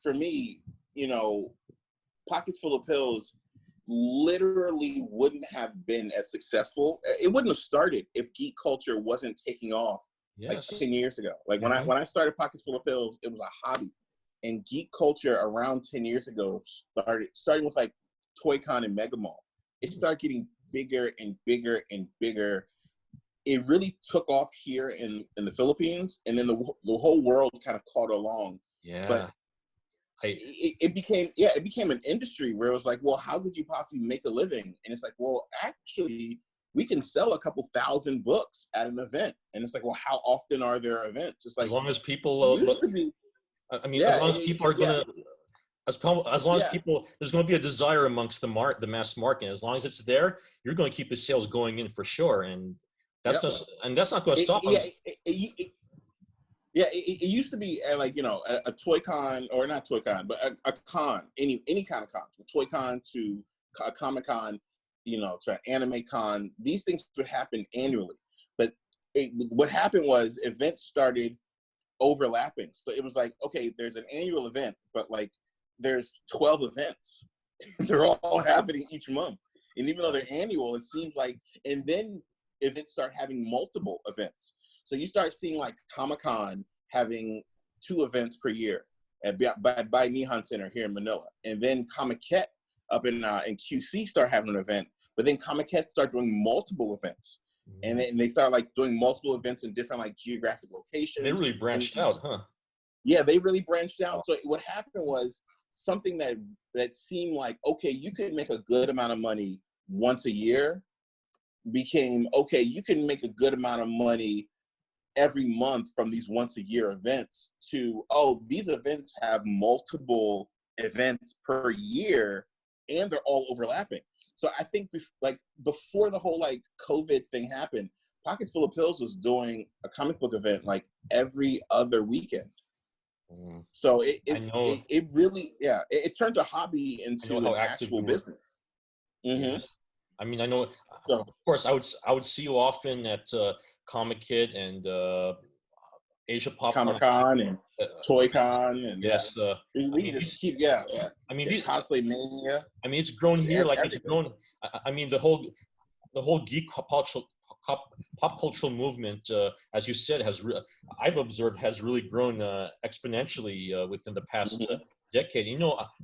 for me, Pockets Full of Pills literally wouldn't have been as successful. It wouldn't have started if geek culture wasn't taking off like 10 years ago. Like when I started Pockets Full of Pills, it was a hobby. And geek culture around 10 years ago starting with like Toy Con and Mega Mall. It started getting bigger and bigger and bigger. It really took off here in the Philippines, and then the whole world kind of caught along. Yeah. But it became an industry where it was like, well, how could you possibly make a living? And it's like, well, actually, we can sell a couple thousand books at an event. And it's like, well, how often are there events? It's like, as long as people, as long as people are gonna, as long as people, there's going to be a desire amongst the mass market. As long as it's there, you're going to keep the sales going in for sure, and that's not going to stop us. It used to be like, a Toy Con, or not Toy Con, but a con, any kind of con, from Toy Con to a Comic Con, to an Anime Con. These things would happen annually, but what happened was events started overlapping. So it was like, okay, there's an annual event, but like there's 12 events. They're all happening each month, and even though they're annual, it seems like, and then events start having multiple events. So you start seeing like Comic-Con having 2 events per year by Nihon Center here in Manila. And then Comic-Ket up in QC start having an event. But then Comic-Ket start doing multiple events. And then they start like doing multiple events in different like geographic locations. They really branched out, huh? Yeah, they really branched out. So what happened was something that seemed like, okay, you could make a good amount of money once a year became, okay, you can make a good amount of money every month from these once a year events to, oh, these events have multiple events per year and they're all overlapping. So I think before the whole like COVID thing happened, Pockets Full of Pills was doing a comic book event like every other weekend. So it really, it turned a hobby into an actual business. Yes. I mean, I know, of course, I would see you often at Comic-Kid and Asia Pop Comic-Con and Toy Con, and yes, we just keep I mean, Cosplay Mania. I mean, it's grown here, like it's grown. I mean, the whole geek pop cultural movement, as you said, I've observed has really grown exponentially within the past decade.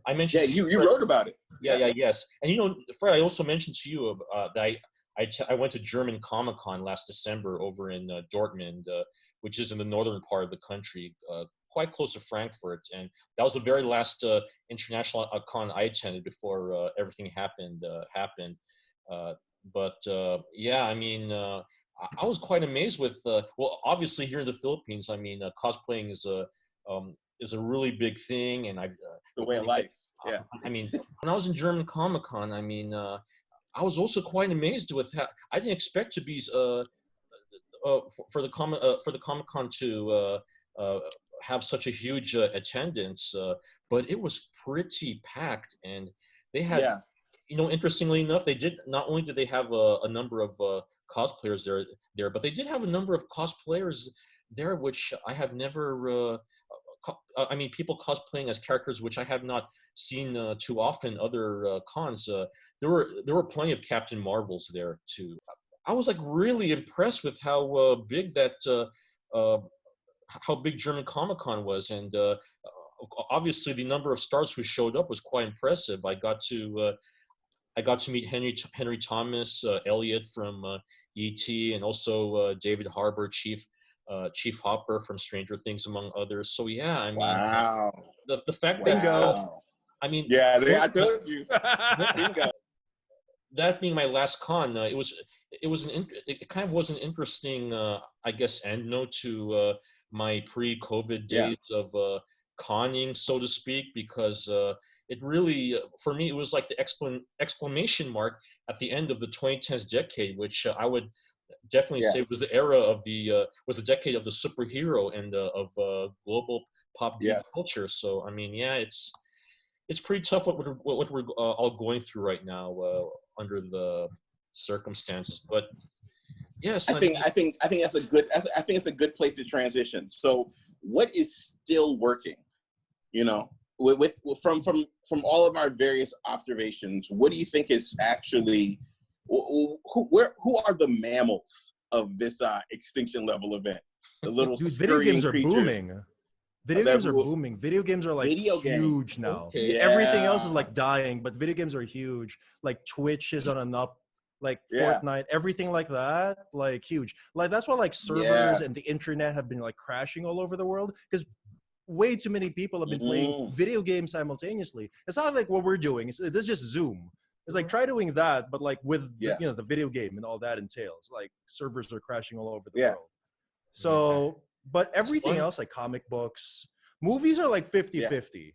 I mentioned. Yeah, you wrote about it. Yes, and Fred, I also mentioned to you that I went to German Comic Con last December over in Dortmund, which is in the northern part of the country, quite close to Frankfurt, and that was the very last international con I attended before everything happened. I mean, I was quite amazed with. Well, obviously here in the Philippines, I mean, cosplaying is a really big thing, and the way of life. Yeah. I mean, when I was in German Comic Con, I mean, I was also quite amazed with how I didn't expect to be for the Comic Con to have such a huge attendance, but it was pretty packed, and they had. Interestingly enough, not only did they have a number of cosplayers there, but they did have a number of cosplayers there, which I have never. I mean, people cosplaying as characters, which I have not seen too often. Other cons, there were plenty of Captain Marvels there too. I was like really impressed with how big how big German Comic Con was, and obviously the number of stars who showed up was quite impressive. I got to meet Henry Thomas, Elliot from E.T., and also David Harbour, Chief Hopper from Stranger Things, among others. So yeah, I mean, the fact that I mean, I told you. Bingo. That being my last con, it kind of was an interesting, I guess, end note to my pre-COVID days of conning, so to speak, because it really, for me, it was like the exclamation mark at the end of the 2010s decade, which I would definitely say was the era of was the decade of the superhero and of global pop geek culture. So I mean, it's pretty tough what we're all going through right now under the circumstances. But yes, I think that's a good place to transition. So what is still working? You know, from all of our various observations, what do you think is actually who are the mammals of this extinction level event? The little Dude, video scurrying games are creatures. booming. Video games are booming. Video games are like Video huge games. now. Okay. Everything else is Yeah. like dying, but video games are huge. Like Twitch is on an up, like Yeah. Fortnite, everything like that, like huge. Like that's why like servers and the internet have been like crashing all over the world because way too many people have been playing video games simultaneously. It's not like what we're doing. This is just Zoom. It's like try doing that, but like with the, the video game and all that entails. Like servers are crashing all over the world. So, but everything else like comic books, movies are like 50-50.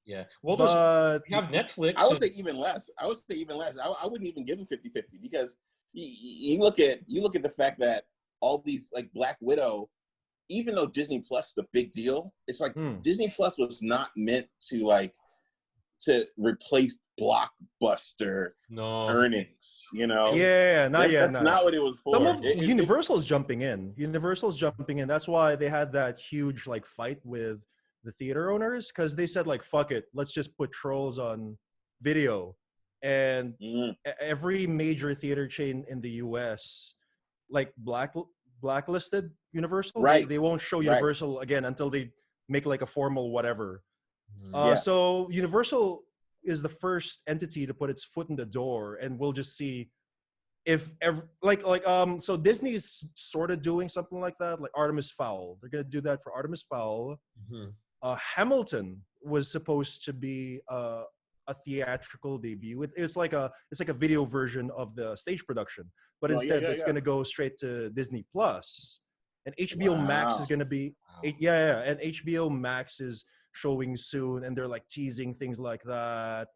Yeah. Well, but we have Netflix. I would say even less. I wouldn't even give them 50-50 because you look at the fact that all these like Black Widow, even though Disney Plus is a big deal, it's like Disney Plus was not meant to replace blockbuster earnings, you know? Yeah, that's not what it was for. Universal's jumping in. Universal's jumping in. That's why they had that huge like fight with the theater owners because they said like, fuck it, let's just put Trolls on video. And every major theater chain in the US, like blacklisted Universal. Right. They won't show Universal again until they make like a formal whatever. Yeah. So Universal is the first entity to put its foot in the door, and we'll just see if ever so Disney's sort of doing something like that, like Artemis Fowl. They're gonna do that for Artemis Fowl. Hamilton was supposed to be a theatrical debut. It's like a video version of the stage production, but instead it's gonna go straight to Disney Plus, and HBO Max is gonna be and HBO Max is showing soon, and they're like teasing things like that.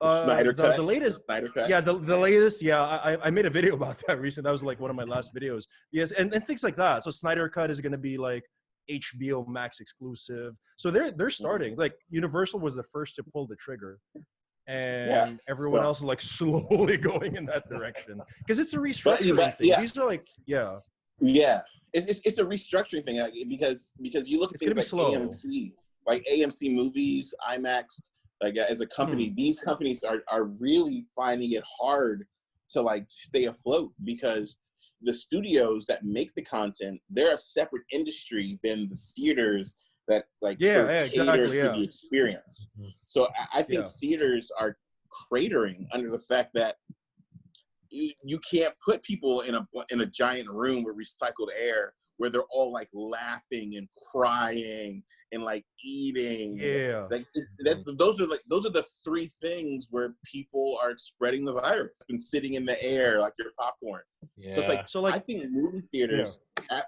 Snyder Cut. The latest, Snyder Cut. Yeah, the latest, I made a video about that recently. That was like one of my last videos. Yes, and things like that. So Snyder Cut is gonna be like HBO Max exclusive. So they're starting. Like Universal was the first to pull the trigger, and everyone else is like slowly going in that direction because it's a restructuring thing. These are like it's a restructuring thing because you look at things like AMC. Like AMC Movies, IMAX, like as a company, these companies are really finding it hard to like stay afloat because the studios that make the content, they're a separate industry than the theaters that like caters to the experience. So I think theaters are cratering under the fact that you can't put people in a giant room with recycled air where they're all like laughing and crying and like eating. Like those are the three things where people are spreading the virus. It's been sitting in the air like your popcorn. So I think movie theaters,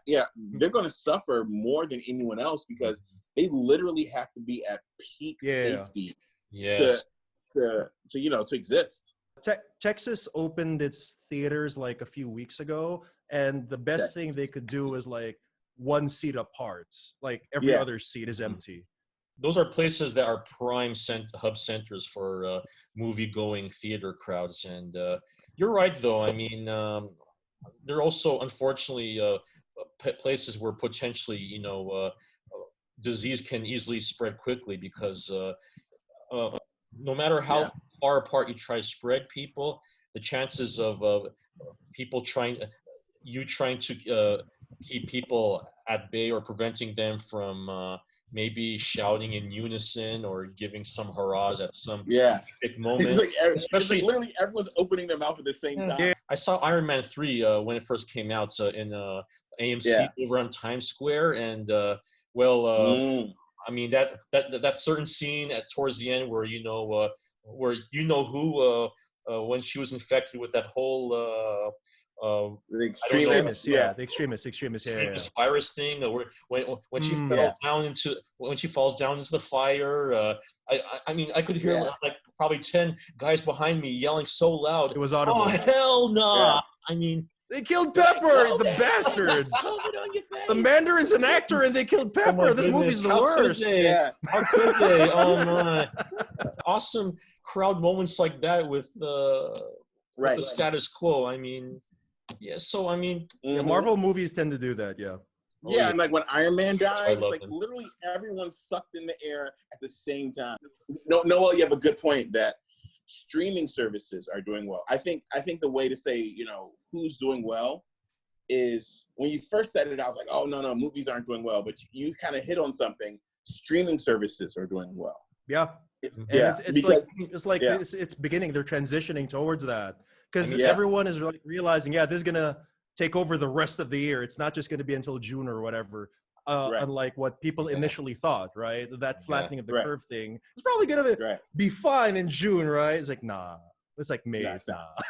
they're going to suffer more than anyone else because they literally have to be at peak safety to exist. Texas opened its theaters like a few weeks ago, and the best thing they could do is like one seat apart. Like every other seat is empty. Those are places that are prime hub centers for movie-going theater crowds. And you're right, though. I mean, there are also, unfortunately, places where potentially, disease can easily spread quickly because no matter how far apart you try to spread people, the chances of people trying to keep people at bay or preventing them from maybe shouting in unison or giving some hurrahs at some big moment. Especially literally everyone's opening their mouth at the same time. I saw Iron Man 3 when it first came out in AMC over on Times Square, and I mean that certain scene towards the end where who when she was infected with that whole the extremist virus thing, when she falls down into the fire. I mean, I could hear like probably 10 guys behind me yelling so loud. It was audible. Oh hell no! Nah. I mean, they killed Pepper, the bastards. The Mandarin's an actor, and they killed Pepper. Oh this movie's the worst. How could they? Oh my! Awesome crowd moments like that with the status quo. I mean, so I mean, Marvel movies tend to do that. Oh, Yeah, yeah. and like when Iron Man I died, it's love like him. literally everyone sucked in the air at the same time. No, Noel, you have a good point that streaming services are doing well. I think the way to say, you know, who's doing well is when you first said it, I was like, oh no, movies aren't doing well, but you kind of hit on something. Streaming services are doing well. Yeah. And Yeah, because it's beginning. They're transitioning towards that because mean, everyone is like realizing, yeah, this is gonna take over the rest of the year. It's not just gonna be until June or whatever. Right. Unlike what people initially thought, right? That flattening of the Right. curve thing is probably gonna Right. be fine in June, right? It's like nah. It's like May. No, it's not.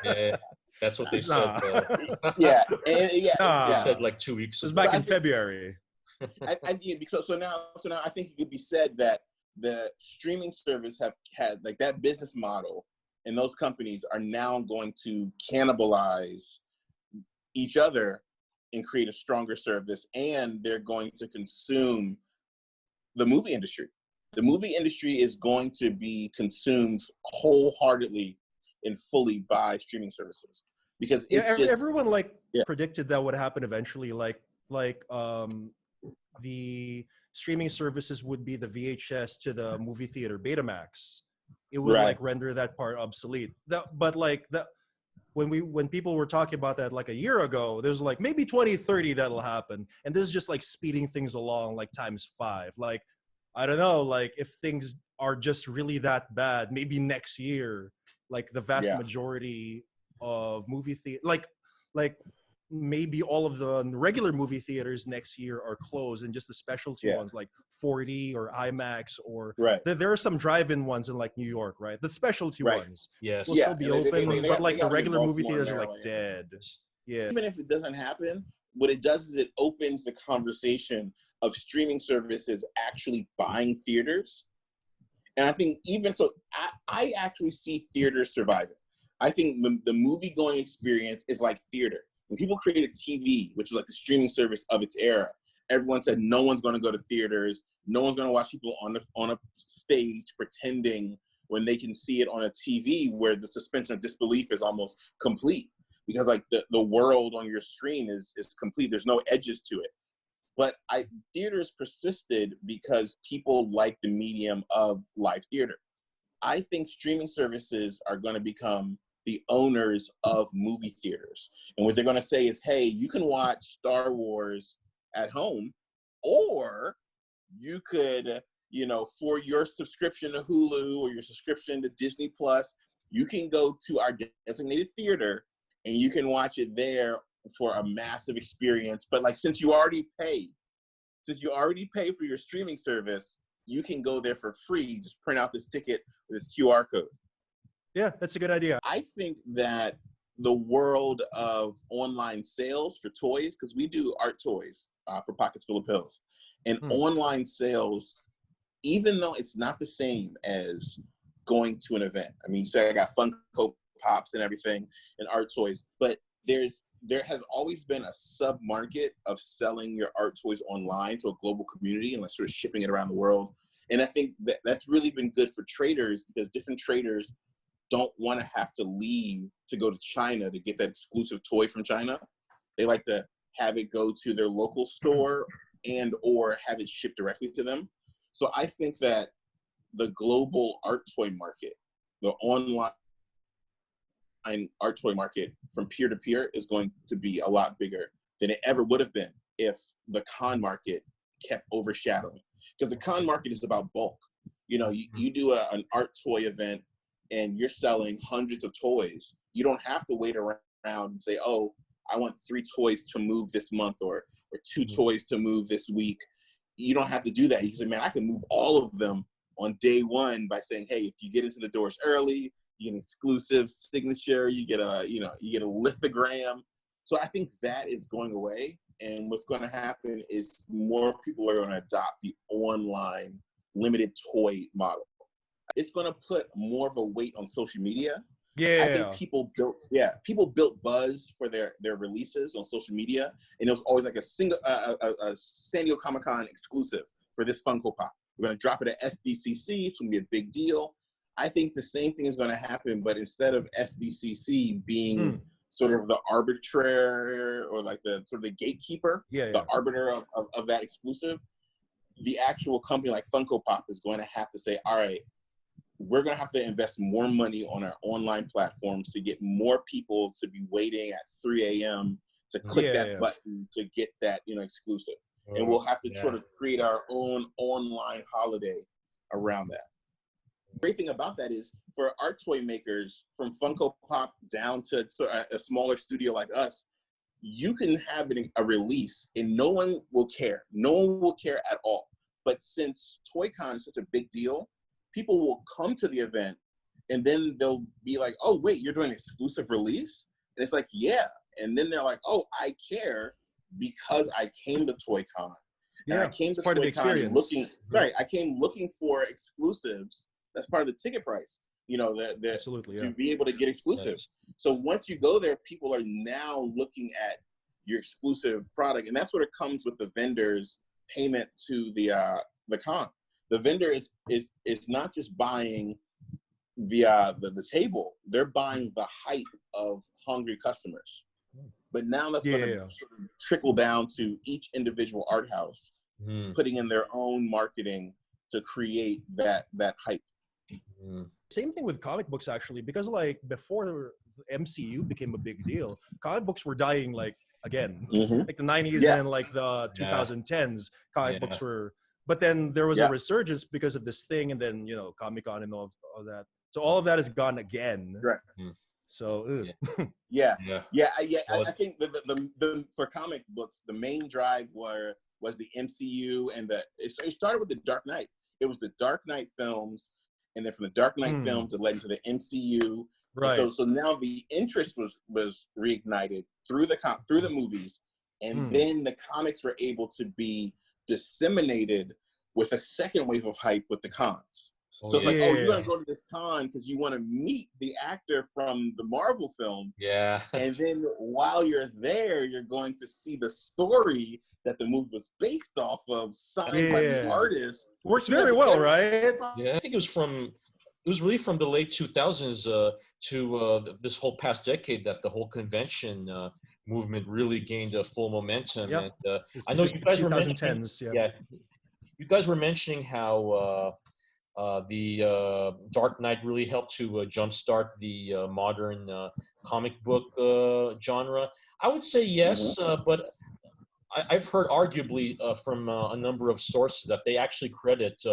Yeah, that's what they said. Nah. Yeah, and yeah, Nah. They yeah. said like 2 weeks It's ago. back I in think- February. Because so now I think it could be said that the streaming service have had like that business model, and those companies are now going to cannibalize each other and create a stronger service, and they're going to consume the movie industry. The movie industry is going to be consumed wholeheartedly and fully by streaming services because it's just everyone predicted that would happen eventually. The streaming services would be the VHS to the movie theater Betamax. It would like render that part obsolete. When people were talking about that like a year ago, there's like maybe 2030 that'll happen, and this is just like speeding things along like ×5. Like I don't know, like if things are just really that bad, maybe next year, like the vast majority of movie theater, like maybe all of the regular movie theaters next year are closed, and just the specialty ones like 4D or IMAX or there are some drive-in ones in like New York, right? The specialty ones Yes. will still be open, but like the regular movie theaters are like Maryland. dead. Yeah. Even if it doesn't happen, what it does is it opens the conversation of streaming services actually buying theaters. And I think even so, I actually see theaters surviving. I think the movie-going experience is like theater. When people created TV, which was like the streaming service of its era, everyone said no one's going to go to theaters. No one's going to watch people on a stage pretending when they can see it on a TV where the suspension of disbelief is almost complete because like the world on your screen is complete. There's no edges to it. But theaters persisted because people like the medium of live theater. I think streaming services are going to become the owners of movie theaters. And what they're going to say is, hey, you can watch Star Wars at home, or you could, for your subscription to Hulu or your subscription to Disney Plus, you can go to our designated theater and you can watch it there for a massive experience. But like, since you already pay for your streaming service, you can go there for free. Just print out this ticket with this QR code. Yeah, that's a good idea. I think that the world of online sales for toys, because we do art toys for Pockets Full of Pills, and online sales, even though it's not the same as going to an event. I mean, you say I got Funko Pops and everything and art toys, but there has always been a sub-market of selling your art toys online to a global community and like sort of shipping it around the world. And I think that's really been good for traders because different traders don't want to have to leave to go to China to get that exclusive toy from China. They like to have it go to their local store and or have it shipped directly to them. So I think that the global art toy market, the online art toy market from peer to peer is going to be a lot bigger than it ever would have been if the con market kept overshadowing. Because the con market is about bulk. You do an art toy event and you're selling hundreds of toys. You don't have to wait around and say, oh, I want 3 toys to move this month or 2 toys to move this week. You don't have to do that. You can say, man, I can move all of them on day one by saying, hey, if you get into the doors early, you get an exclusive signature, you get a lithogram. So I think that is going away. And what's going to happen is more people are going to adopt the online limited toy model. It's going to put more of a weight on social media. Yeah. I think people built buzz for their releases on social media, and it was always like a San Diego Comic-Con exclusive for this Funko Pop. We're going to drop it at SDCC. It's going to be a big deal. I think the same thing is going to happen, but instead of SDCC being sort of the arbitrator or like the sort of the gatekeeper, the arbiter of that exclusive, the actual company like Funko Pop is going to have to say, all right, we're going to have to invest more money on our online platforms to get more people to be waiting at 3 a.m. to click that button to get that, exclusive. And we'll have to sort of create our own online holiday around that. The great thing about that is for our toy makers, from Funko Pop down to a smaller studio like us, you can have a release and no one will care. No one will care at all. But since ToyCon is such a big deal, people will come to the event and then they'll be like, oh, wait, you're doing an exclusive release? And it's like, yeah. And then they're like, oh, I care because I came to ToyCon. And I came to ToyCon I came looking for exclusives. That's part of the ticket price, Absolutely, to be able to get exclusives. Yes. So once you go there, people are now looking at your exclusive product. And that's what it comes with the vendor's payment to the con. The vendor is not just buying the table; they're buying the hype of hungry customers. But now that's going to sort of trickle down to each individual art house, putting in their own marketing to create that hype. Same thing with comic books, actually, because like before the MCU became a big deal, comic books were dying like the 90s and like the 2010s. Comic books were. But then there was a resurgence because of this thing, and then Comic-Con and all that. So all of that is gone again. Right. So I think the for comic books, the main drive was the MCU, and it started with the Dark Knight. It was the Dark Knight films, and then from the Dark Knight films, it led into the MCU. Right. So now the interest was reignited through the movies, and then the comics were able to be disseminated with a second wave of hype with the cons. So it's like, oh, you're going to go to this con because you want to meet the actor from the Marvel film. Yeah. And then while you're there, you're going to see the story that the movie was based off of, signed by the artist. Works very well, right? Yeah, I think it was really from the late 2000s to this whole past decade that the whole convention movement really gained a full momentum. Yep. And I know you guys were mentioning, you guys were mentioning how the Dark Knight really helped to jumpstart the modern comic book genre. I would say yes, but I've heard arguably from a number of sources that they actually credit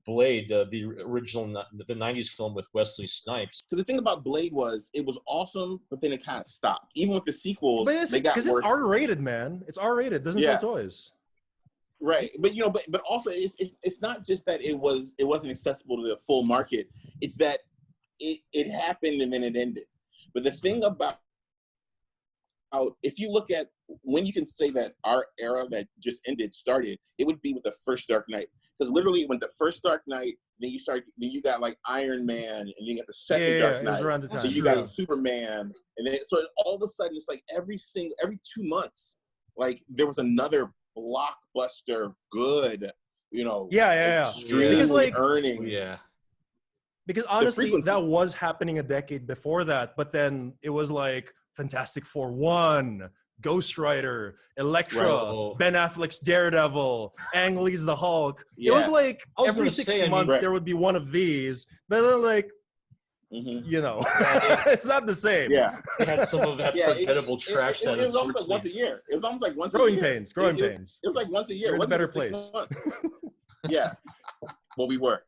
Blade, the original, the 90s film with Wesley Snipes. Because the thing about Blade was, it was awesome, but then it kind of stopped. Even with the sequels, they got worse. Because it's R-rated, man. It's R-rated. It doesn't sell toys. Right, but but also it's not just that it wasn't accessible to the full market. It's that it happened and then it ended. But the thing about if you look at when you can say that our era that just ended started, it would be with the first Dark Knight. Because literally, when the first Dark Knight, then you got like Iron Man, and then you got the second Dark Knight. Around the time. So you got Superman, and then so all of a sudden it's like every 2 months, like there was another blockbuster, good, extremely because like earning. Because honestly, that was happening a decade before that, but then it was like Fantastic Four 1. Ghost Rider, Elektra, Ben Affleck's Daredevil, Ang Lee's The Hulk. It was like every 6 months there would be one of these, but then like, it's not the same. Yeah, it had some of that forgettable trash. It was almost like once a year. It was almost like once growing a year. Growing pains. It was like once a year. We're in a better place. Yeah. Well, we were.